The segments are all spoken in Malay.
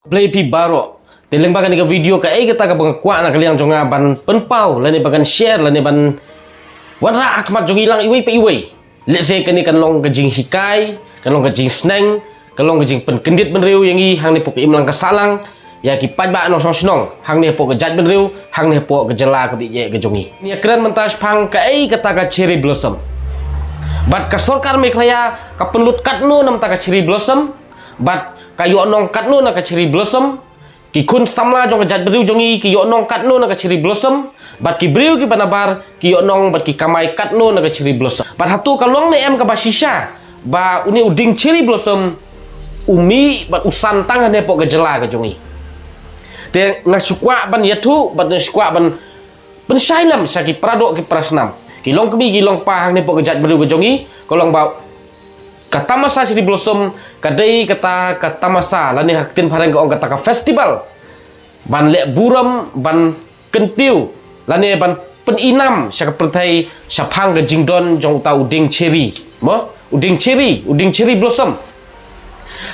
Play pi baro teleng bagan ni video ka kita ka bang kwa na kaliang jonga ban penpau lani bagan share lani ban wan ra akmat jong ilang iwei pa iwei let's say kani kan long kajing hikai kan long kajing sneng kan long kajing pen kendit ben riu yang i hang ni pok imlang ka salang ya ki pat ba no snong hang ni pok jat ben riu hang ni pok jela ka bi ye ka jongi ni keren mentas phang ka kata ka cherry blossom bat ka sorkar meklaya ka penlut katno nam ta ka cherry blossom bat kayu nong katno na ka cherry blossom ki kun samla jong jat beriu jongi ki yo nong katno na ka cherry blossom bat ki beriu ki panabar ki yo nong bat ki kamai katno na ka cherry blossom bat hatu kalong ne em ka basisha ba uni uding cherry blossom umi bat usan tangan ne pok gejela ka jongi te ngasukwa ban yatu bat ngasukwa ban pensailam saki prado ki prasnam ki long kemi ki long pahang ne pok jat beriu ka jongi kolong ba kata masa cherry blossom kadai kata masa lani haktin parang ko kata ka festival ban lek buram ban kentiu lani ban peninam syak pertai syapang ke jingdon jong ta uding cherry mo uding cherry blossom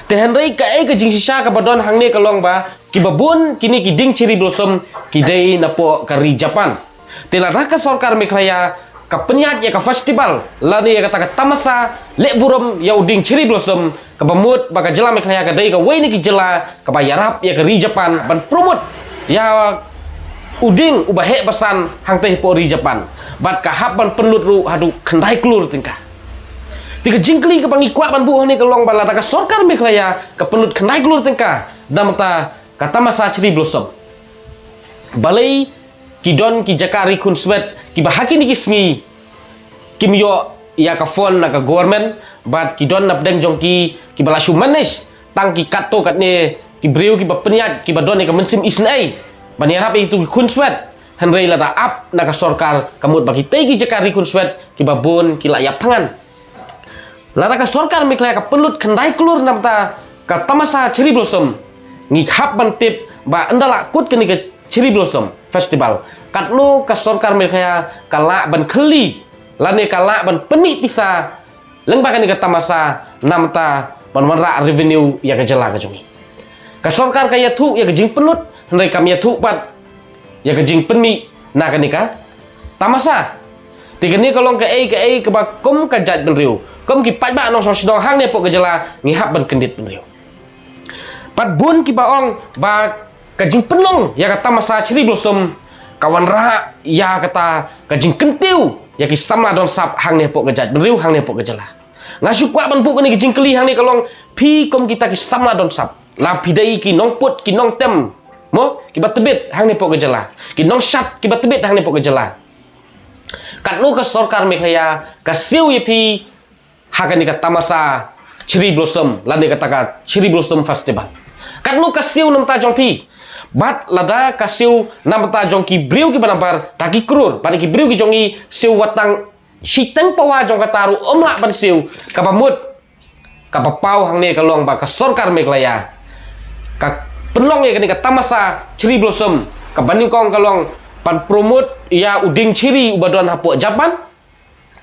te henrei ka ke jing sisa ka badon hang ne kalong ba ki babun kini ki ding cherry blossom kidai napo kari Japan te la raka sorkar meklaya ka penyat ya ka festival lani ya kata tamasa lek buram ya uding cherry blossom ka bamut baka jela meklaya ka dai ka wei ni ki jela ka bayarap ya ka ri Japan ban promote ya uding ubahe basan hang teh po ri Japan bat ka hap ban penlut ru hadu kendai klur tingkah tiga jingkli ka pangikwa ban bu ni kelong bala ka sorkar meklaya ka penlut kendai klur tingkah damta ka tamasa cherry blossom balai kidon ki jakari kun swet ki bahaki ni kisngi kim yo ya ka phone na ka government bat kidon nap deng jong ki balasyu manis tang ki kato kat ne ki breu ki bapeniat ki badon ni ka mensim isnai bani harap itu ki kun swet henrei lada ap na ka sorkar kamut bagi tei ki jakari kun swet ki babon ki layap tangan lada ka sorkar miklaya ka pelut kendai klur namta ka tamasa cherry blossom ngikhap ban tip ba andala kut kini ka cherry blossom festival katno ka sorkar meklaya kala ban kheli lane kala ban peni pisa lengbakan ka tamasa namta ban wanra revenue ya ka jela ka jongi ka sorkar ka yathu ya ka jing penut hendai kam yathu pat ya ka jing peni na ka nika tamasa tiga ni kolong ka ka ba kom ka jat ben riu kom ki pat ba nong song hang ne pok ka jela ngihap ban kendit ben riu pat bun ki baong ba kajing penong ya kata masa cherry blossom kawan ra ya kata kajing kentiu ya ki sama don sap hang ne pok kejat beriu hang ne pok kejala ngasuk kwa ban puk ni kajing keli hang ne kalong pi kom kita ki sama don sap la pidai ki nong put ki nong tem mo ki batebet hang ne pok kejala ki nong shat ki batebet hang ne pok kejala katno ka sorkar meklaya ka siu pi hakan ni kata masa cherry blossom lan ni kata ka cherry blossom festival katno ka siu nam ta jong pi bat lada kasiu namta jongki briu ki banambar daki krur pada ki briu ki jongi siu watang siteng pawa jong kataru omla ban siu kapamut kapapau hang ne kalong ba ka sorkar meklaya ka penlong ye kani ka tamasa cherry blossom ka banding kong kalong pan promote ya uding cherry ubadon hapo Japan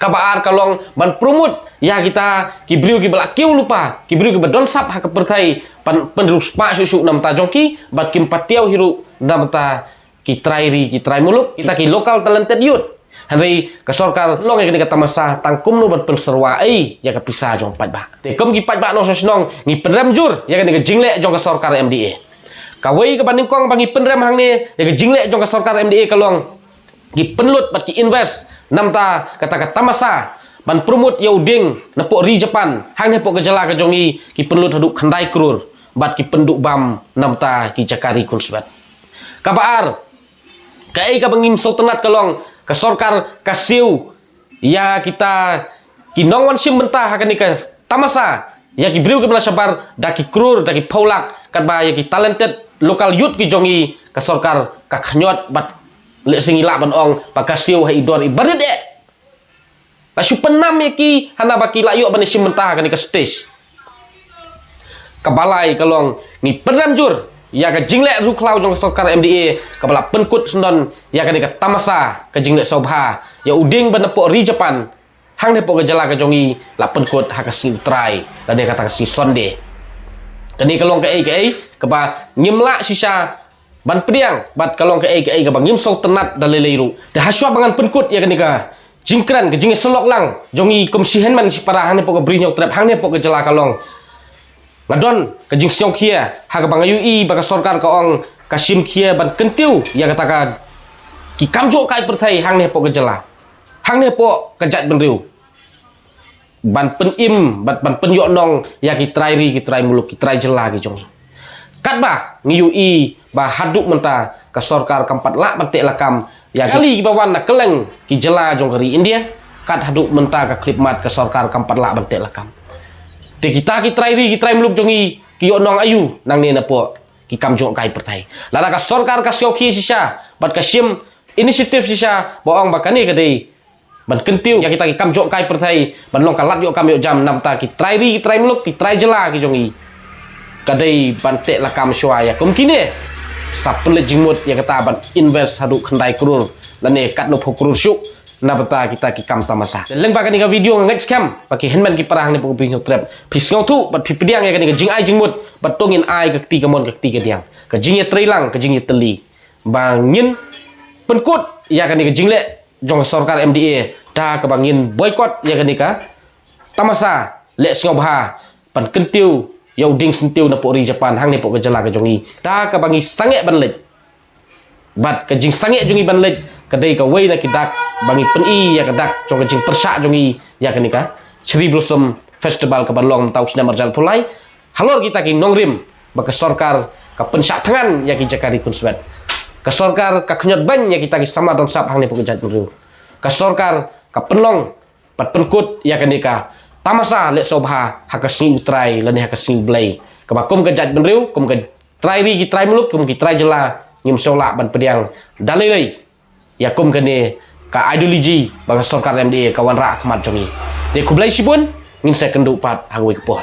kabar kalong ban promote ya kita ki briu ki balak kiu lupa ki briu ki badon sap ha ka pertai pan penerus pa susu nam ta jongki bat kim patiau hiru nam ta ki try muluk kita ki local talented youth hanrei ka sorkar long ye kata masa tangkum no ban penserwa ya ka pisa jong pat ba te kom ki pat ba no sosnong ngi penrem jur ya ka jingle jong ka sorkar MDA kawai ka banding kong bangi penrem hang ne ya ka jingle jong ka sorkar MDA kalong ki penlut bat ki invest namta kata masa ban promote ya uding nepok ri Japan hang nepok kejala ka jongi ki penlut haduk khandai krur bat ki penduk bam namta ki jakari kunswet kabar kai ka bangim sultanat kalong ka sorkar kasiu ya kita ki nongwan sim mentah hakan ka tamasa ya ki briu ke sabar daki krur daki paulak kat ba ya ki talented local youth ki jongi ka sorkar ka khnyot bat lek singila ban ong pakasiu ha idor ibarit la supenam ya ki hana baki layu ban sim mentah kan ka stage kabalai kalong ngi pedram jur ya ka jinglek ruklau jong sorkar MDA kabala penkut sendon ya kan ka tamasa ka jinglek sobha ya uding ban nepok ri Japan hang nepok ka jala ka jongi la penkut ha ka si utrai la dia kata ka si sonde Kani kalong ke kaba ngimla sisa ban pediang bat kalong ke kaba ngim sau tenat dalilairu. Dah haswa bangan penkut ya kani ka jingkran ke jing selok lang jongi komsihen man si para hang ne pok bri nyok trap hang ne pok jela kalong. Ngadon ke jing siong kia ha ka bangayu I baka sarkar ka ong kasim kia ban kentiu ya kata ka ki kamjo kai perthai hang ne pok jela. Hang ne pok kejat benriu. Ban pen im ban pen yok nong ya ki trai muluk ki trai jela ki jongi kat ba ngiu I ba haduk menta ka sarkar kampat lak bantek lakam ya kali bawan nak keleng ki jela jong kari India kat haduk menta ka klip mat ka sarkar kampat lak bantek lakam te kita ki trai muluk jongi ki yok nong ayu nang ne na po ki kamjong kai pertai lala ka sarkar ka syok ki sisa bat ka sim inisiatif sisa boong bakani ka dei ban kentiu ya kita ki kamjok kai perthai ban long kalat yok kam yok jam nam ta ki trai muluk ki trai jela ki jongi kadai ban tek lakam syua ya kumkine sapen le jingmut ya kata ban invest hadu khandai krur lane kat no phokrur syuk na bata kita ki kam tamasa leng ba kani ka video ngak scam paki henman ki parang ne pok ping trap pis ngau tu bat pi pediang ya kani ka jing ai jingmut bat tongin ai ka ti ka mon ka ti ka diang ka jing ye treilang ka jing ye teli bangin penkut ya kani ka jingle jong sarkar MDA dah kebangin boykot ya kenika tamasa lek singau bah pan kentiu yau ding sentiu na pori Japan hang ne pok kejala ke jongi dah kebangi sange ban lek bat ke jing sange jongi ban lek kedai ka wei na kidak bangi pen I ya kedak jong ke jing persak jongi ya kenika Cherry Blossom Festival ke balong tau sina marjal pulai halor kita ki nongrim baka sarkar ka pensak tangan ya ki jakari kunswet ka sarkar ka knyot ban ya kita ki sama don sap hang ne pok jat meru ka sarkar ka penlong pat penkut ya kenika tamasa lek sobha hakasni utrai lani hakasni blai ka bakum ka jat benriu kum ka trai ri ki trai muluk kum ki trai jela ngim sola ban pediang dalai ya kum kene ka ideologi baka sarkar MDA kawan ra khmat jongi te kublai sibun ngin second pat hagoi kepoh